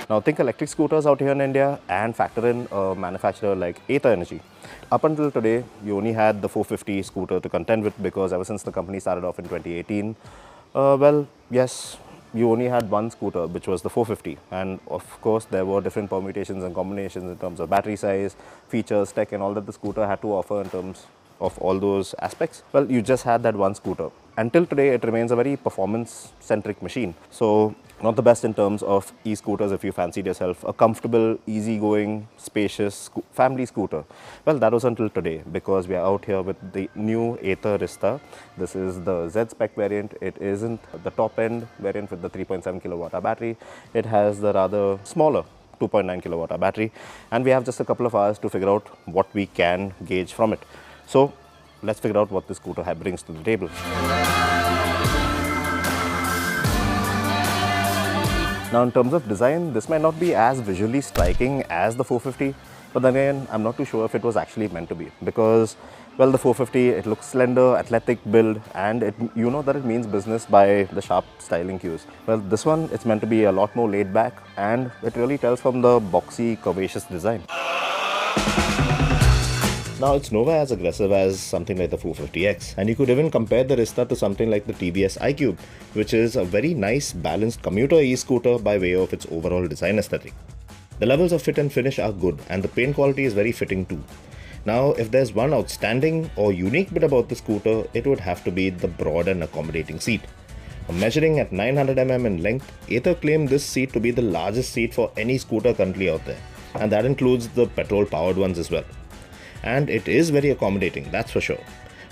Now think electric scooters out here in India and factor in a manufacturer like Ather Energy. Up until today, you only had the 450 scooter to contend with because ever since the company started off in 2018, yes, you only had one scooter, which was the 450. And of course, there were different permutations and combinations in terms of battery size, features, tech, and all that the scooter had to offer in terms of all those aspects. Well, you just had that one scooter. Until today, it remains a very performance-centric machine. So not the best in terms of e-scooters if you fancied yourself a comfortable, easygoing, spacious family scooter. Well, that was until today because we are out here with the new Ather Rizta. This is the Z-spec variant. It isn't the top-end variant with the 3.7 kilowatt-hour battery. It has the rather smaller 2.9 kilowatt-hour battery, and we have just a couple of hours to figure out what we can gauge from it. So let's figure out what this scooter brings to the table. Now, in terms of design, this might not be as visually striking as the 450, but then again, I'm not too sure if it was actually meant to be because, well, the 450, it looks slender, athletic build, and you know that it means business by the sharp styling cues. Well, this one, it's meant to be a lot more laid back, and it really tells from the boxy, curvaceous design. Now, it's nowhere as aggressive as something like the 450X, and you could even compare the Rizta to something like the TVS iQube, which is a very nice balanced commuter e-scooter by way of its overall design aesthetic. The levels of fit and finish are good, and the paint quality is very fitting too. Now, if there's one outstanding or unique bit about the scooter, it would have to be the broad and accommodating seat. Measuring at 900 mm in length, Ather claimed this seat to be the largest seat for any scooter currently out there, and that includes the petrol-powered ones as well. And it is very accommodating, that's for sure.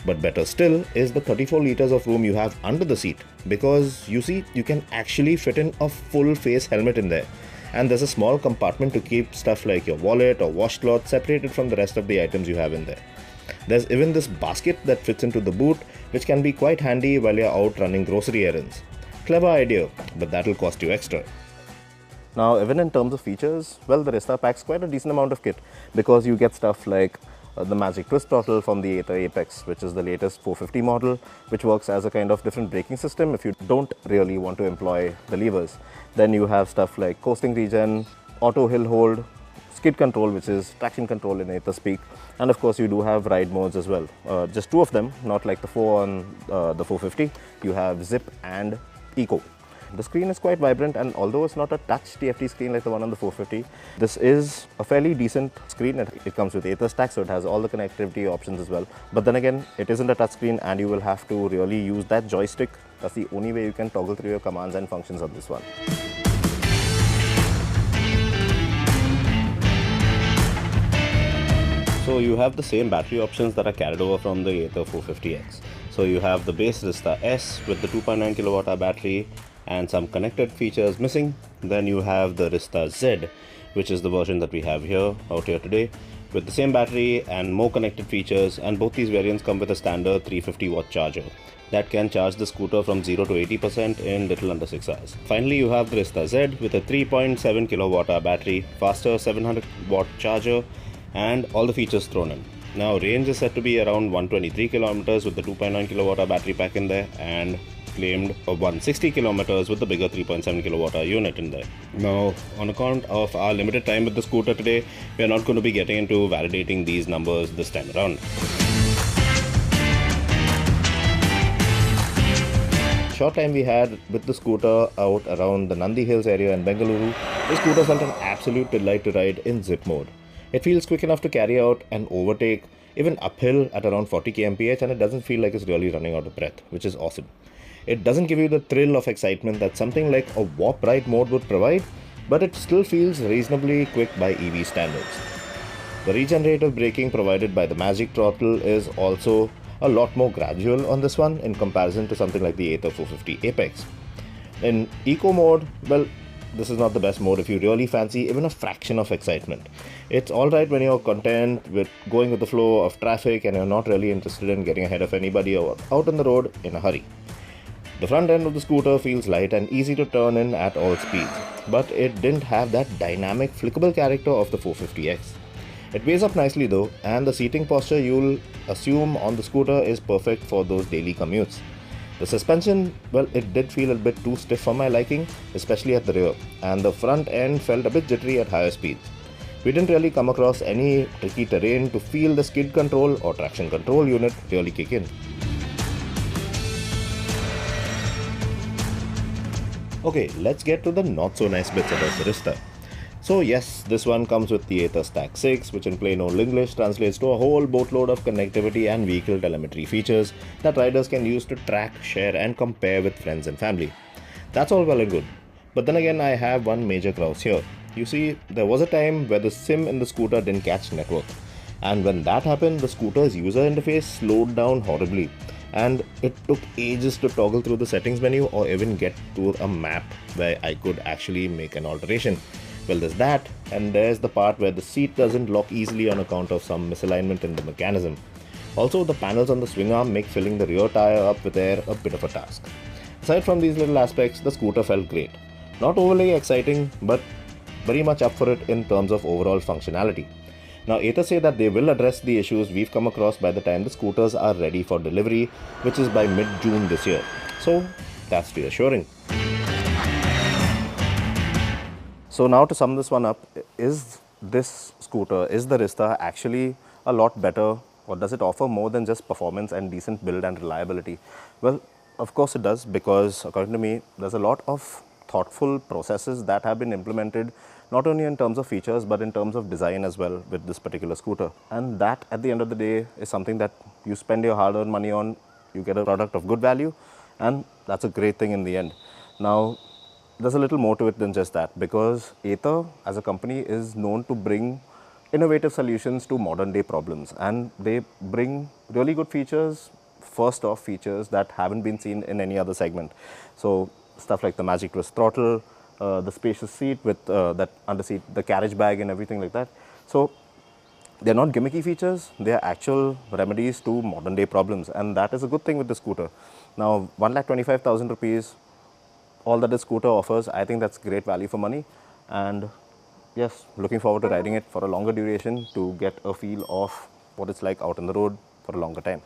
But better still is the 34 liters of room you have under the seat, because you see, you can actually fit in a full face helmet in there. And there's a small compartment to keep stuff like your wallet or washcloth separated from the rest of the items you have in there. There's even this basket that fits into the boot, which can be quite handy while you're out running grocery errands. Clever idea, but that'll cost you extra. Now, even in terms of features, well, the Rizta packs quite a decent amount of kit because you get stuff like the Magic Twist throttle from the Ather Apex, which is the latest 450 model, which works as a kind of different braking system if you don't really want to employ the levers. Then you have stuff like coasting regen, auto hill hold, skid control, which is traction control in Ather speak, and of course you do have ride modes as well. Just two of them, not like the 4 on the 450. You have Zip and Eco. The screen is quite vibrant, and although it's not a touch TFT screen like the one on the 450, this is a fairly decent screen. It comes with Ather Stack, so it has all the connectivity options as well. But then again, it isn't a touch screen, and you will have to really use that joystick. That's the only way you can toggle through your commands and functions on this one. So you have the same battery options that are carried over from the Ather 450X. So you have the base Rizta S with the 2.9 kilowatt hour battery and some connected features missing. Then you have the Rizta Z, which is the version that we have out here today, with the same battery and more connected features, and both these variants come with a standard 350 watt charger that can charge the scooter from 0 to 80% in little under 6 hours. Finally, you have the Rizta Z with a 3.7 kilowatt hour battery, faster 700 watt charger, and all the features thrown in. Now, range is said to be around 123 kilometers with the 2.9 kilowatt hour battery pack in there, and claimed 160 kilometers with the bigger 3.7 kilowatt hour unit in there. Now, on account of our limited time with the scooter today, we are not going to be getting into validating these numbers this time around. Short time we had with the scooter out around the Nandi Hills area in Bengaluru, the scooter felt an absolute delight to ride in zip mode. It feels quick enough to carry out and overtake even uphill at around 40 kmph, and it doesn't feel like it's really running out of breath, which is awesome. It doesn't give you the thrill of excitement that something like a warp ride mode would provide, but it still feels reasonably quick by EV standards. The regenerative braking provided by the Magic Throttle is also a lot more gradual on this one in comparison to something like the Ather 450 Apex. In Eco mode, well, this is not the best mode if you really fancy even a fraction of excitement. It's alright when you're content with going with the flow of traffic and you're not really interested in getting ahead of anybody or out on the road in a hurry. The front end of the scooter feels light and easy to turn in at all speeds, but it didn't have that dynamic, flickable character of the 450X. It weighs up nicely though, and the seating posture you'll assume on the scooter is perfect for those daily commutes. The suspension, well, it did feel a bit too stiff for my liking, especially at the rear, and the front end felt a bit jittery at higher speeds. We didn't really come across any tricky terrain to feel the skid control or traction control unit really kick in. Okay, let's get to the not so nice bits about the Arista. So yes, this one comes with the Ather Stack 6, which in plain old English translates to a whole boatload of connectivity and vehicle telemetry features that riders can use to track, share and compare with friends and family. That's all well and good. But then again, I have one major grouse here. You see, there was a time where the SIM in the scooter didn't catch network. And when that happened, the scooter's user interface slowed down horribly. And it took ages to toggle through the settings menu or even get to a map where I could actually make an alteration. Well, there's that, and there's the part where the seat doesn't lock easily on account of some misalignment in the mechanism. Also, the panels on the swing arm make filling the rear tire up with air a bit of a task. Aside from these little aspects, the scooter felt great. Not overly exciting, but very much up for it in terms of overall functionality. Now, Ather say that they will address the issues we've come across by the time the scooters are ready for delivery, which is by mid-June this year. So, that's reassuring. So now to sum this one up, is this scooter, is the Arista actually a lot better, or does it offer more than just performance and decent build and reliability? Well, of course it does, because according to me, there's a lot of thoughtful processes that have been implemented, not only in terms of features, but in terms of design as well with this particular scooter. And that at the end of the day is something that you spend your hard-earned money on, you get a product of good value, and that's a great thing in the end. Now, there's a little more to it than just that, because Ather as a company is known to bring innovative solutions to modern day problems, and they bring really good features, first off features that haven't been seen in any other segment. So stuff like the Magic Twist throttle, the spacious seat with that under seat, the carriage bag and everything like that. So they're not gimmicky features, they are actual remedies to modern day problems, and that is a good thing with the scooter. Now 1,25,000 rupees, all that the scooter offers, I think that's great value for money. And yes, looking forward to riding it for a longer duration to get a feel of what it's like out on the road for a longer time.